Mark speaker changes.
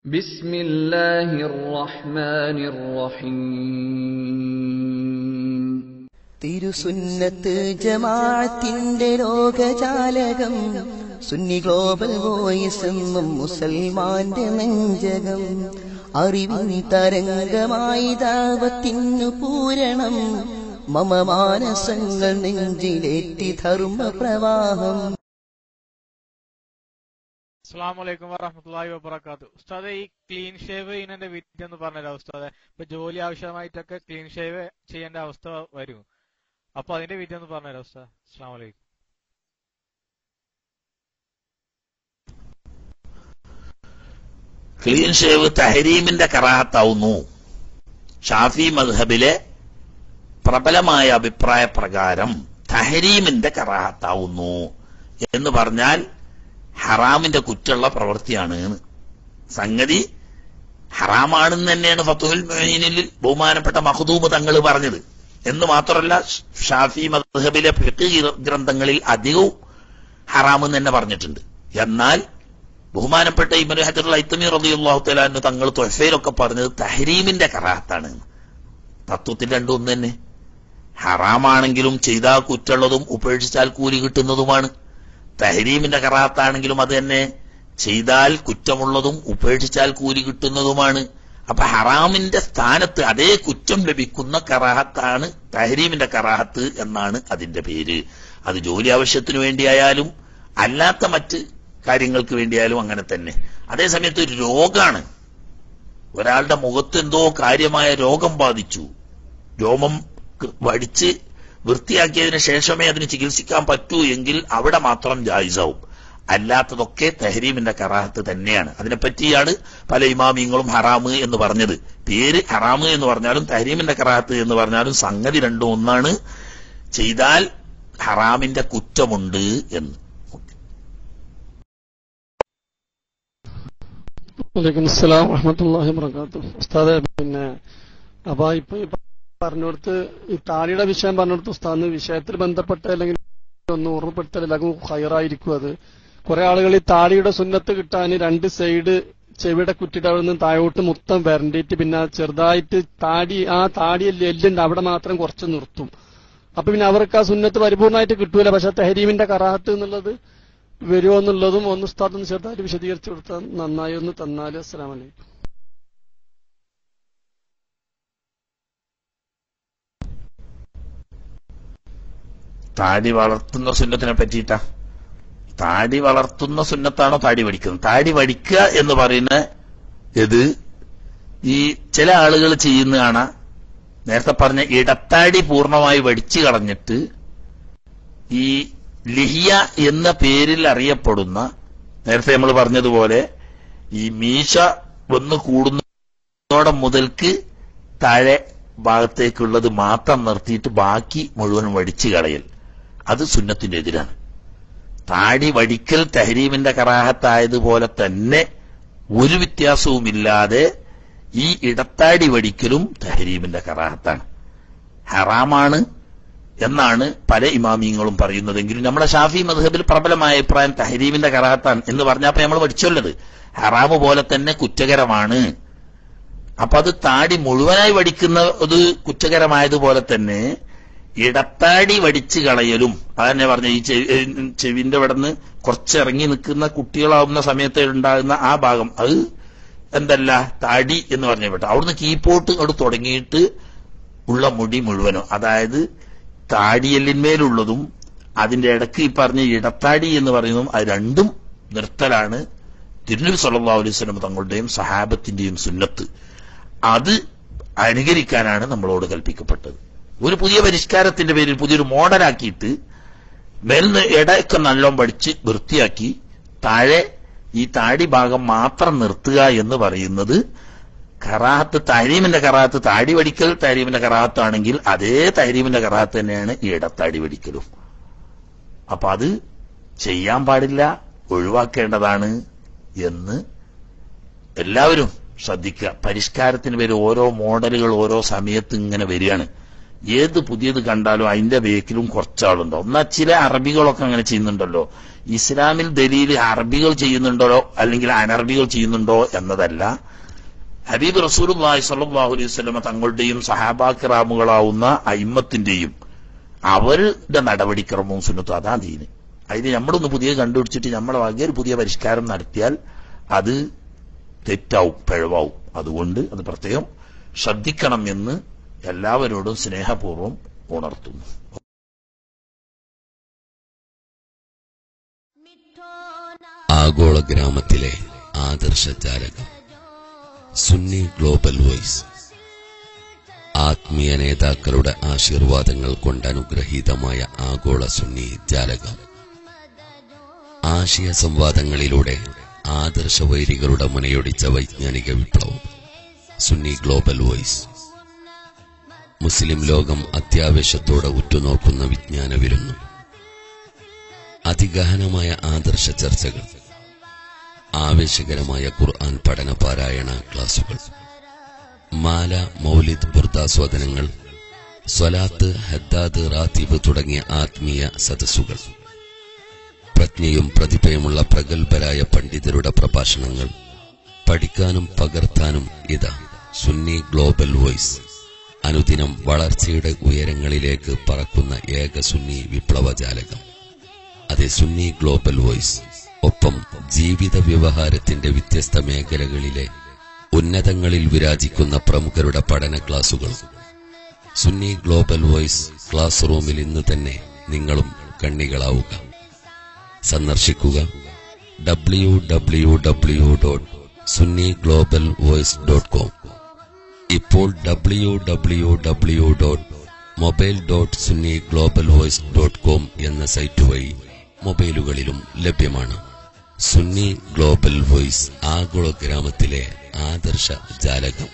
Speaker 1: ബിസ്മില്ലാഹിർ റഹ്മാനിർ റഹീം.
Speaker 2: തിരുസുന്നത്ത് ജമാഅത്തിന്റെ ലോകജാലകം, സുന്നി ഗ്ലോബൽ വോയിസ് എന്നും മുസൽമാന്റെ നെഞ്ചകം. അറിവിൻ തരംഗമായി ദഅവത്തിനു പൂരണം, മമ മാനസങ്ങൾ നെഞ്ചിലേറ്റി ധർമ്മപ്രവാഹം.
Speaker 3: അസ്സലാമു വറഹ്മത്തുള്ളാഹി വബറകാതുഹു. ഉസ്താദെ, ഈ ക്ലീൻ ഷേവ് ചെയ്യുന്നതിന്റെ വിധി എന്ന് പറഞ്ഞല്ലോ ഉസ്താദെ. ഇപ്പൊ ജോലി ആവശ്യമായിട്ടൊക്കെ ക്ലീൻ ഷേവ് ചെയ്യേണ്ട അവസ്ഥ വരും. അപ്പൊ അതിന്റെ വിധി എന്ന് പറഞ്ഞല്ലോ ഉസ്താദ്. അസ്സലാമു അലൈക്കും.
Speaker 4: ക്ലീൻ ഷേവ് തഹരീമിന്റെ കറാഹത്താവുന്നു. ഷാഫി മദ്ഹബിലെ പ്രബലമായ അഭിപ്രായ പ്രകാരം തഹരീമിന്റെ കറാഹത്താവുന്നു എന്ന് പറഞ്ഞാൽ ഹറാമിന്റെ കുറ്റുള്ള പ്രവൃത്തിയാണ്. സംഗതി ഹറാമാണെന്ന് തന്നെയാണ് ഫതുഹുൽ മുഈനിൽ ബഹുമാനപ്പെട്ട മഖ്ദൂം തങ്ങൾ പറഞ്ഞത്. എന്ന് മാത്രമല്ല, ഷാഫി മദ്ഹബിലെ ഫിഖ് ഗ്രന്ഥങ്ങളിൽ അധികവും ഹറാമെന്ന് തന്നെ പറഞ്ഞിട്ടുണ്ട്. എന്നാൽ ബഹുമാനപ്പെട്ട ഇബ്നു ഹജറുൽ ഹൈതമി റളിയല്ലാഹു തആല അൻഹു തങ്ങൾ തുഹഫയിലൊക്കെ പറഞ്ഞത് തഹരീമിന്റെ കറാഹത്താണ്. തത്വത്തിൽ രണ്ടും ഒന്ന് തന്നെ. ഹറാമാണെങ്കിലും ചെയ്താൽ കുറ്റുള്ളതും ഉപേക്ഷിച്ചാൽ കൂലി കിട്ടുന്നതുമാണ്. തഹരീമിന്റെ കറാഹത്താണെങ്കിലും അത് തന്നെ, ചെയ്താൽ കുറ്റമുള്ളതും ഉപേക്ഷിച്ചാൽ കൂലി കിട്ടുന്നതുമാണ്. അപ്പൊ ഹറാമിന്റെ സ്ഥാനത്ത് അതേ കുറ്റം ലഭിക്കുന്ന കറാഹത്താണ് തഹരീമിന്റെ കറാഹത്ത് എന്നാണ് അതിന്റെ പേര്. അത് ജോലി ആവശ്യത്തിനു വേണ്ടിയായാലും അല്ലാത്ത മറ്റ് കാര്യങ്ങൾക്ക് വേണ്ടിയായാലും അങ്ങനെ തന്നെ. അതേസമയത്ത് ഒരു രോഗാണ്, ഒരാളുടെ മുഖത്ത് എന്തോ കാര്യമായ രോഗം ബാധിച്ചു, രോമം വടിച്ച് വൃത്തിയാക്കിയതിനു ശേഷമേ അതിന് ചികിത്സിക്കാൻ പറ്റൂ എങ്കിൽ അവിടെ മാത്രം ജായിസാവും. അല്ലാത്തതൊക്കെ തഹരീമിന്റെ കറാഹത്ത് തന്നെയാണ്. അതിനെപ്പറ്റിയാണ് പല ഇമാമിങ്ങളും ഹറാമ് എന്ന് പറഞ്ഞത്. പേര് ഹറാമ് എന്ന് പറഞ്ഞാലും തഹരീമിന്റെ കറാഹത്ത് എന്ന് പറഞ്ഞാലും സംഗതി രണ്ടും ഒന്നാണ്. ചെയ്താൽ ഹറാമിന്റെ കുറ്റമുണ്ട് എന്ന്.
Speaker 5: വലൈക്കും അസ്സലാം വറഹ്മത്തുള്ളാഹി വബറകാതുഹു. ഉസ്താദെ, അപ്പൊ ഇപ്പൊ പറഞ്ഞുകൊടുത്ത് ഈ താടിയുടെ വിഷയം പറഞ്ഞുകൊടുത്ത് ഉസ്താദ് വിഷയത്തിൽ ബന്ധപ്പെട്ട് അല്ലെങ്കിൽ ഒന്ന് ഓർമ്മപ്പെടുത്തൽ എല്ലാവർക്കും ഹൈറായിരിക്കും. അത് കുറെ ആളുകൾ ഈ താടിയുടെ സുന്നത്ത് കിട്ടാൻ രണ്ട് സൈഡ് ചെവിയുടെ കുറ്റിയുടെ അവിടെ നിന്ന് താഴോട്ട് മൊത്തം വരണ്ടിയിട്ട് പിന്നെ ചെറുതായിട്ട് താടിയല്ലേ എല്ലുണ്ട് അവിടെ മാത്രം കുറച്ച് നിർത്തും. അപ്പൊ പിന്നെ അവർക്ക് ആ സുന്നത്ത് പരിപൂർണമായിട്ട് കിട്ടൂല. പക്ഷെ തഹരീമിന്റെ കറാഹത്ത് എന്നുള്ളത് വരുമോ എന്നുള്ളതും ഒന്ന് ഉസ്താദ് ഒന്ന് ചെറുതായിട്ട് വിശദീകരിച്ചു കൊടുത്താൽ നന്നായി ഒന്ന് തന്നാല്. അസ്സലാമു അലൈക്കും.
Speaker 4: താടി വളർത്തുന്ന സുന്നത്തിനെ പറ്റിയിട്ടാ. താടി വളർത്തുന്ന സുന്നത്താണോ താടി വടിക്കുന്നത്? താടി വടിക്കുക എന്ന് പറയുന്ന ഇത് ഈ ചില ആളുകൾ ചെയ്യുന്ന കാണാ. നേരത്തെ പറഞ്ഞ ഇടത്താടി പൂർണ്ണമായി വടിച്ചു കളഞ്ഞിട്ട് ഈ ലിഹിയ എന്ന പേരിൽ അറിയപ്പെടുന്ന, നേരത്തെ നമ്മൾ പറഞ്ഞതുപോലെ ഈ മീശ ഒന്ന് കൂടുന്നതോടെ മുതൽക്ക് താഴെ ഭാഗത്തേക്കുള്ളത് മാത്രം നിർത്തിയിട്ട് ബാക്കി മുഴുവൻ വടിച്ചു കളയൽ, അത് സുന്നത്തിന്റെ എതിരാണ്. താടി വടിക്കൽ തഹരീമിന്റെ കറാഹത്തായതുപോലെ തന്നെ ഒരു വ്യത്യാസവുമില്ലാതെ ഈ ഇടത്താടി വടിക്കലും തഹരീമിന്റെ കറാഹത്താണ്, ഹറാമാണ് എന്നാണ് പല ഇമാമിയങ്ങളും പറയുന്നതെങ്കിലും നമ്മുടെ ഷാഫി മദ്ഹബിൽ പ്രബലമായ അഭിപ്രായം തഹരീമിന്റെ കറാഹത്താണ് എന്ന് പറഞ്ഞപ്പോൾ നമ്മൾ പഠിച്ചുള്ളത് ഹറാമ് പോലെ തന്നെ കുറ്റകരമാണ്. അപ്പൊ അത് താടി മുഴുവനായി വടിക്കുന്ന അത് കുറ്റകരമായതുപോലെ തന്നെ ഇടത്താടി വടിച്ചു കളയലും അതന്നെ പറഞ്ഞ ഈ ചെവിന്റെ ഇവിടെ നിന്ന് കുറച്ചിറങ്ങി നിൽക്കുന്ന കുട്ടികളാവുന്ന സമയത്ത് ഉണ്ടാകുന്ന ആ ഭാഗം അത് എന്തല്ല താടി എന്ന് പറഞ്ഞ പെട്ടു. അവിടുന്ന് കീപ്പോട്ട് അവിടെ തുടങ്ങിയിട്ട് ഉള്ള മുടി മുഴുവനും, അതായത് താടിയെല്ലിന്മേലുള്ളതും അതിന്റെ ഇടയ്ക്ക് ഈ പറഞ്ഞ ഇടത്താടി എന്ന് പറയുന്നതും അത് രണ്ടും നിർത്തലാണ് തിരുനബി സല്ലല്ലാഹു അലൈഹി വസല്ലം തങ്ങളുടെയും സഹാബത്തിന്റെയും സുന്നത്ത്. അത് അനുകരിക്കാനാണ് നമ്മളോട് കൽപ്പിക്കപ്പെട്ടത്. ഒരു പുതിയ പരിഷ്കാരത്തിന്റെ പേരിൽ പുതിയൊരു മോഡലാക്കിയിട്ട് മേൽന്ന് ഇടയൊക്കെ നല്ലോണം പഠിച്ച് വൃത്തിയാക്കി താഴെ ഈ താടി ഭാഗം മാത്രം നിർത്തുക എന്ന് പറയുന്നത് കറാഹത്ത്, തഹരീമിന്റെ കറാഹത്ത്. താടി വടിക്കൽ തഹരീമിന്റെ കറാഹത്താണെങ്കിൽ അതേ തഹരീമിന്റെ കറാഹത്ത് തന്നെയാണ് ഈ ഇടത്താടി വടിക്കലും. അപ്പൊ അത് ചെയ്യാൻ പാടില്ല, ഒഴിവാക്കേണ്ടതാണ് എന്ന് എല്ലാവരും ശ്രദ്ധിക്കുക. പരിഷ്കാരത്തിന് പേര് ഓരോ മോഡലുകൾ ഓരോ സമയത്ത് ഇങ്ങനെ വരികയാണ്. ഏത് പുതിയത് കണ്ടാലും അതിന്റെ ബേക്കിലും കുറച്ചാളുണ്ടാവും. എന്നാൽ ചില അറബികളൊക്കെ അങ്ങനെ ചെയ്യുന്നുണ്ടല്ലോ. ഇസ്ലാമിൽ ദലീൽ അറബികൾ ചെയ്യുന്നുണ്ടോ അല്ലെങ്കിൽ അനറബികൾ ചെയ്യുന്നുണ്ടോ എന്നതല്ല. ഹബീബ് റസൂലുള്ളാഹി സ്വല്ലല്ലാഹു അലൈഹി വസല്ലം തങ്ങളുടെയും സഹാബാക്കിറാമുകളാവുന്ന അയിമ്മത്തിന്റെയും അവരുടെ നടപടിക്രമവും സുന്നത്തും അതാ ദീന്. അതിന് നമ്മളൊന്ന് പുതിയ കണ്ടുപിടിച്ചിട്ട് നമ്മളെ വകയിൽ ഒരു പുതിയ പരിഷ്കാരം നടത്തിയാൽ അത് തെറ്റാവും, പിഴവാവും. അതുകൊണ്ട് അത് പ്രത്യേകം ശ്രദ്ധിക്കണം എന്ന് എല്ലാവരോടും സ്നേഹപൂർവ്വം ഉണർത്തുന്നു.
Speaker 6: ആഗോള ഗ്രാമത്തിലെ ആദർശജാലകം സുന്നി ഗ്ലോബൽ വോയിസ്. ആത്മീയ നേതാക്കളുടെ ആശീർവാദങ്ങൾ കൊണ്ട് അനുഗ്രഹീതമായ ആഗോള സുന്നി ജാലകം. ആശയ സംവാദങ്ങളിലൂടെ ആദർശവൈരികളുടെ മുനയൊടിച്ച വൈജ്ഞാനിക വിപ്ലവം. Sunni global voice. മുസ്ലിം ലോകം അത്യാവേശത്തോടെ ഉറ്റുനോക്കുന്ന വിജ്ഞാന വിരുന്നു. അതിഗഹനമായ ആദർശ ചർച്ചകൾ, ആവേശകരമായ ഖുർആൻ പഠന പാരായണ ക്ലാസുകൾ, മാല, മൗലിദ്, ബുർദാസ്വാദനങ്ങൾ, സ്വലാത്ത്, ഹദ്ദാദ്, റാത്തീബ് തുടങ്ങിയ ആത്മീയ സദസ്സുകൾ, പ്രജ്ഞയും പ്രതിഭയുമുള്ള പ്രഗത്ഭരായ പണ്ഡിതരുടെ പ്രഭാഷണങ്ങൾ പഠിക്കാനും പകർത്താനും ഇതാ സുന്നി ഗ്ലോബൽ വോയിസ്. അനുദിനം വളർച്ചയുടെ ഉയരങ്ങളിലേക്ക് പറക്കുന്ന ഏക സുന്നി വിപ്ലവജാലകം. അതെ, സുന്നി ഗ്ലോബൽ വോയിസ്. ഒപ്പം ജീവിത വ്യവഹാരത്തിന്റെ വ്യത്യസ്ത മേഖലകളിലെ ഉന്നതങ്ങളിൽ വിരാജിക്കുന്ന പ്രമുഖരുടെ പഠന ക്ലാസുകൾ. സുന്നി ഗ്ലോബൽ വോയിസ് ക്ലാസ് റൂമിൽ ഇന്ന് തന്നെ നിങ്ങളും കണ്ണികളാവുക. സന്ദർശിക്കുക www.sunniglobalvoice.com. ഇപ്പോൾ www.mobile.sunniglobalvoice.com എന്ന സൈറ്റ് വഴി മൊബൈലുകളിലും ലഭ്യമാണ്. സുന്നി ഗ്ലോബൽ വോയിസ്, ആഗോള ഗ്രാമത്തിലെ ആദർശ ജാലകം.